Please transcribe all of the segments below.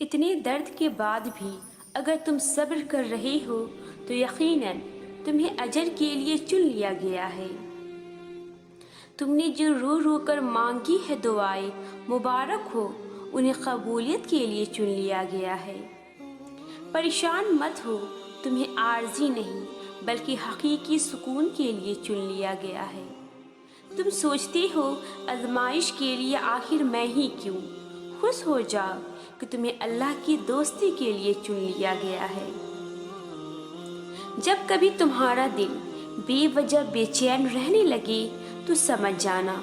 اتنے درد کے بعد بھی اگر تم صبر کر رہے ہو تو یقیناً تمہیں اجر کے لیے چن لیا گیا ہے۔ تم نے جو رو رو کر مانگی ہے دعائیں، مبارک ہو، انہیں قبولیت کے لیے چن لیا گیا ہے۔ پریشان مت ہو، تمہیں عارضی نہیں بلکہ حقیقی سکون کے لیے چن لیا گیا ہے۔ تم سوچتے ہو آزمائش کے لیے آخر میں ہی کیوں؟ خوش ہو جاؤ کہ تمہیں اللہ کی دوستی کے لیے چن لیا گیا ہے۔ جب کبھی تمہارا دل بے وجہ بے چین رہنے لگے تو سمجھ جانا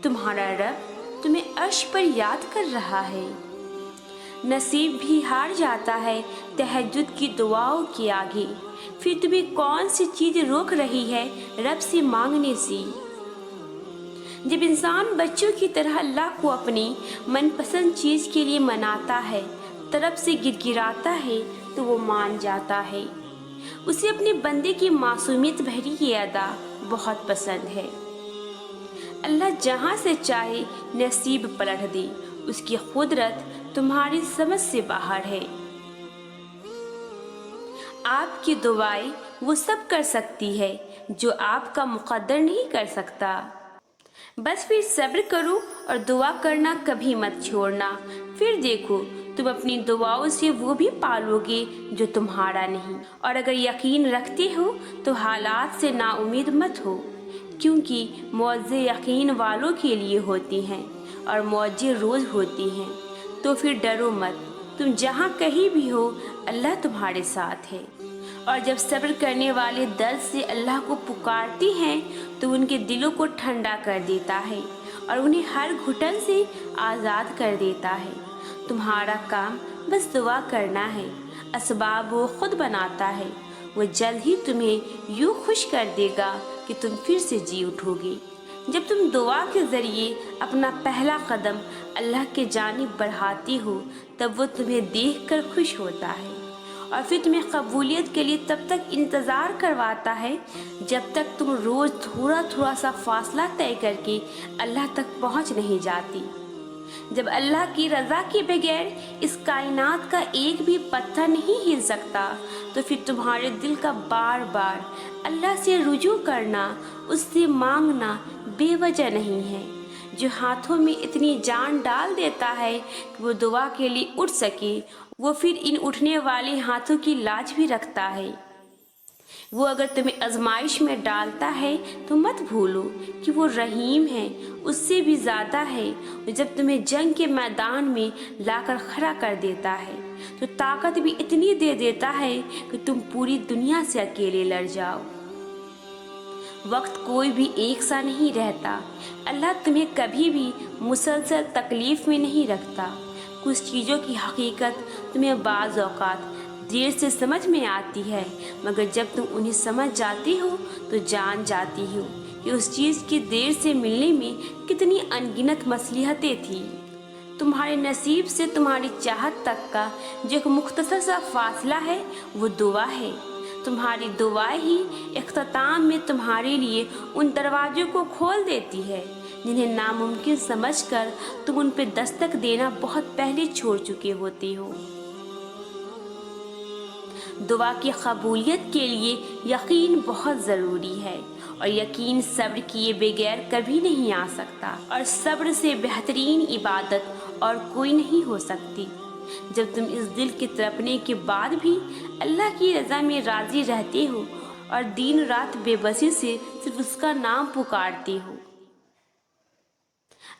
تمہارا رب تمہیں عرش پر یاد کر رہا ہے۔ نصیب بھی ہار جاتا ہے تہجد کی دعاؤں کے آگے، پھر تمہیں کون سی چیز روک رہی ہے رب سے مانگنے سے؟ جب انسان بچوں کی طرح اللہ کو اپنی من پسند چیز کے لیے مناتا ہے، طرف سے گڑگڑاتا ہے تو وہ مان جاتا ہے۔ اسے اپنے بندے کی معصومیت بھری یہ ادا بہت پسند ہے۔ اللہ جہاں سے چاہے نصیب پلٹ دے، اس کی قدرت تمہاری سمجھ سے باہر ہے۔ آپ کی دعائیں وہ سب کر سکتی ہے جو آپ کا مقدر نہیں کر سکتا۔ بس پھر صبر کرو اور دعا کرنا کبھی مت چھوڑنا، پھر دیکھو تم اپنی دعاؤں سے وہ بھی پالو گے جو تمہارا نہیں۔ اور اگر یقین رکھتے ہو تو حالات سے نا امید مت ہو، کیونکہ معجزے یقین والوں کے لیے ہوتی ہیں اور معجزے روز ہوتی ہیں۔ تو پھر ڈرو مت، تم جہاں کہیں بھی ہو اللہ تمہارے ساتھ ہے۔ اور جب صبر کرنے والے درد سے اللہ کو پکارتے ہیں تو ان کے دلوں کو ٹھنڈا کر دیتا ہے اور انہیں ہر گھٹن سے آزاد کر دیتا ہے۔ تمہارا کام بس دعا کرنا ہے، اسباب وہ خود بناتا ہے۔ وہ جلد ہی تمہیں یوں خوش کر دے گا کہ تم پھر سے جی اٹھو گے۔ جب تم دعا کے ذریعے اپنا پہلا قدم اللہ کے جانب بڑھاتی ہو تب وہ تمہیں دیکھ کر خوش ہوتا ہے اور پھر تمہیں قبولیت کے لیے تب تک انتظار کرواتا ہے جب تک تم روز تھوڑا تھوڑا سا فاصلہ طے کر کے اللہ تک پہنچ نہیں جاتی۔ جب اللہ کی رضا کے بغیر اس کائنات کا ایک بھی پتھر نہیں ہل سکتا تو پھر تمہارے دل کا بار بار اللہ سے رجوع کرنا، اس سے مانگنا بے وجہ نہیں ہے۔ جو ہاتھوں میں اتنی جان ڈال دیتا ہے کہ وہ دعا کے لیے اٹھ سکے، وہ پھر ان اٹھنے والے ہاتھوں کی لاج بھی رکھتا ہے۔ وہ اگر تمہیں آزمائش میں ڈالتا ہے تو مت بھولو کہ وہ رحیم ہے، اس سے بھی زیادہ ہے۔ جب تمہیں جنگ کے میدان میں لا کر کھڑا کر دیتا ہے تو طاقت بھی اتنی دے دیتا ہے کہ تم پوری دنیا سے اکیلے لڑ جاؤ۔ وقت کوئی بھی ایک سا نہیں رہتا، اللہ تمہیں کبھی بھی مسلسل تکلیف میں نہیں رکھتا۔ کچھ چیزوں کی حقیقت تمہیں بعض اوقات دیر سے سمجھ میں آتی ہے، مگر جب تم انہیں سمجھ جاتی ہو تو جان جاتی ہو کہ اس چیز کی دیر سے ملنے میں کتنی انگنت مصلحتیں تھیں۔ تمہارے نصیب سے تمہاری چاہت تک کا جو ایک مختصر سا فاصلہ ہے وہ دعا ہے۔ تمہاری دعائیں ہی اختتام میں تمہارے لیے ان دروازوں کو کھول دیتی ہے جنہیں ناممکن سمجھ کر تم ان پہ دستک دینا بہت پہلے چھوڑ چکے ہوتے ہو۔ دعا کی قبولیت کے لیے یقین بہت ضروری ہے اور یقین صبر کیے بغیر کبھی نہیں آ سکتا، اور صبر سے بہترین عبادت اور کوئی نہیں ہو سکتی۔ جب تم اس دل کے تڑپنے کے بعد بھی اللہ کی رضا میں راضی رہتے ہو اور دن رات بے بسی سے صرف اس کا نام پکارتے ہو۔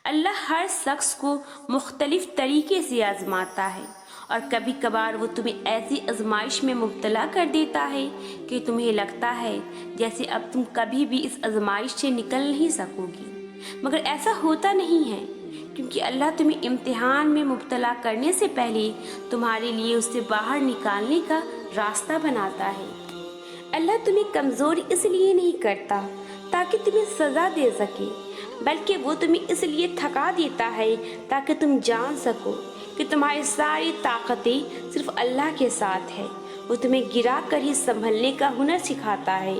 اللہ ہر شخص کو مختلف طریقے سے آزماتا ہے اور کبھی کبھار وہ تمہیں ایسی آزمائش میں مبتلا کر دیتا ہے کہ تمہیں لگتا ہے جیسے اب تم کبھی بھی اس آزمائش سے نکل نہیں سکو گی، مگر ایسا ہوتا نہیں ہے، کیونکہ اللہ تمہیں امتحان میں مبتلا کرنے سے پہلے تمہارے لیے اس سے باہر نکالنے کا راستہ بناتا ہے۔ اللہ تمہیں کمزور اس لیے نہیں کرتا تاکہ تمہیں سزا دے سکے، بلکہ وہ تمہیں اس لیے تھکا دیتا ہے تاکہ تم جان سکو کہ تمہاری ساری طاقتیں صرف اللہ کے ساتھ ہے۔ وہ تمہیں گرا کر ہی سنبھلنے کا ہنر سکھاتا ہے۔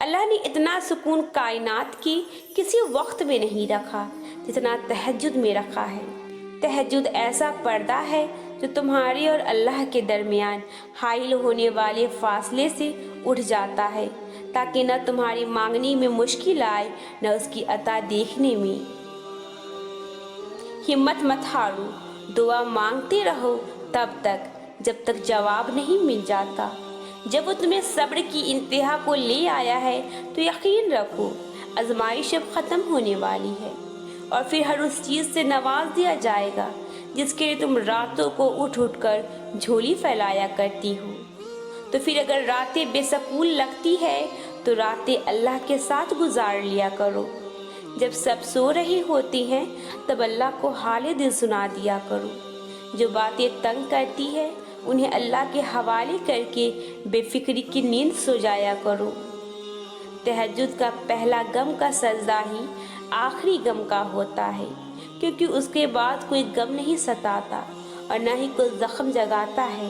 اللہ نے اتنا سکون کائنات کی کسی وقت میں نہیں رکھا جتنا تہجد میں رکھا ہے۔ تہجد ایسا پردہ ہے جو تمہارے اور اللہ کے درمیان حائل ہونے والے فاصلے سے اٹھ جاتا ہے، تاکہ نہ تمہاری مانگنے میں مشکل آئے نہ اس کی عطا دیکھنے میں۔ ہمت مت ہارو، دعا مانگتے رہو جب تک جواب نہیں مل جاتا۔ جب وہ تمہیں صبر کی انتہا کو لے آیا ہے تو یقین رکھو آزمائش اب ختم ہونے والی ہے، اور پھر ہر اس چیز سے نواز دیا جائے گا جس کے لیے تم راتوں کو اٹھ کر جھولی پھیلایا کرتی ہو۔ تو پھر اگر راتیں بے سکون لگتی ہے تو راتیں اللہ کے ساتھ گزار لیا کرو۔ جب سب سو رہے ہوتے ہیں تب اللہ کو حال دل سنا دیا کرو۔ جو باتیں تنگ کرتی ہے انہیں اللہ کے حوالے کر کے بے فکری کی نیند سو جایا کرو۔ تہجد کا پہلا غم کا سجدہ ہی آخری غم کا ہوتا ہے، کیونکہ اس کے بعد کوئی غم نہیں ستاتا اور نہ ہی کوئی زخم جگاتا ہے۔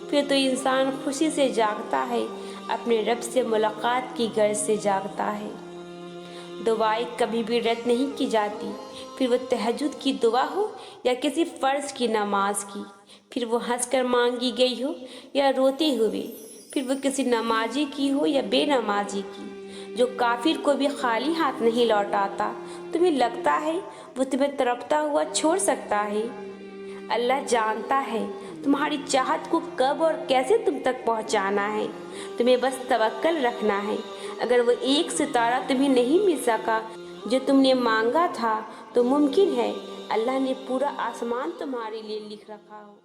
پھر تو انسان خوشی سے جاگتا ہے، اپنے رب سے ملاقات کی غرض سے جاگتا ہے۔ دعائیں کبھی بھی رد نہیں کی جاتی، پھر وہ تہجد کی دعا ہو یا کسی فرض کی نماز کی، پھر وہ ہنس کر مانگی گئی ہو یا روتے ہوئے، پھر وہ کسی نمازی کی ہو یا بے نمازی کی۔ جو کافر کو بھی خالی ہاتھ نہیں لوٹاتا، تمہیں لگتا ہے وہ تمہیں تڑپتا ہوا چھوڑ سکتا ہے؟ اللہ جانتا ہے تمہاری چاہت کو کب اور کیسے تم تک پہنچانا ہے، تمہیں بس توکل رکھنا ہے۔ اگر وہ ایک ستارہ تمہیں نہیں مل سکا جو تم نے مانگا تھا تو ممکن ہے اللہ نے پورا آسمان تمہارے لیے لکھ رکھا ہو۔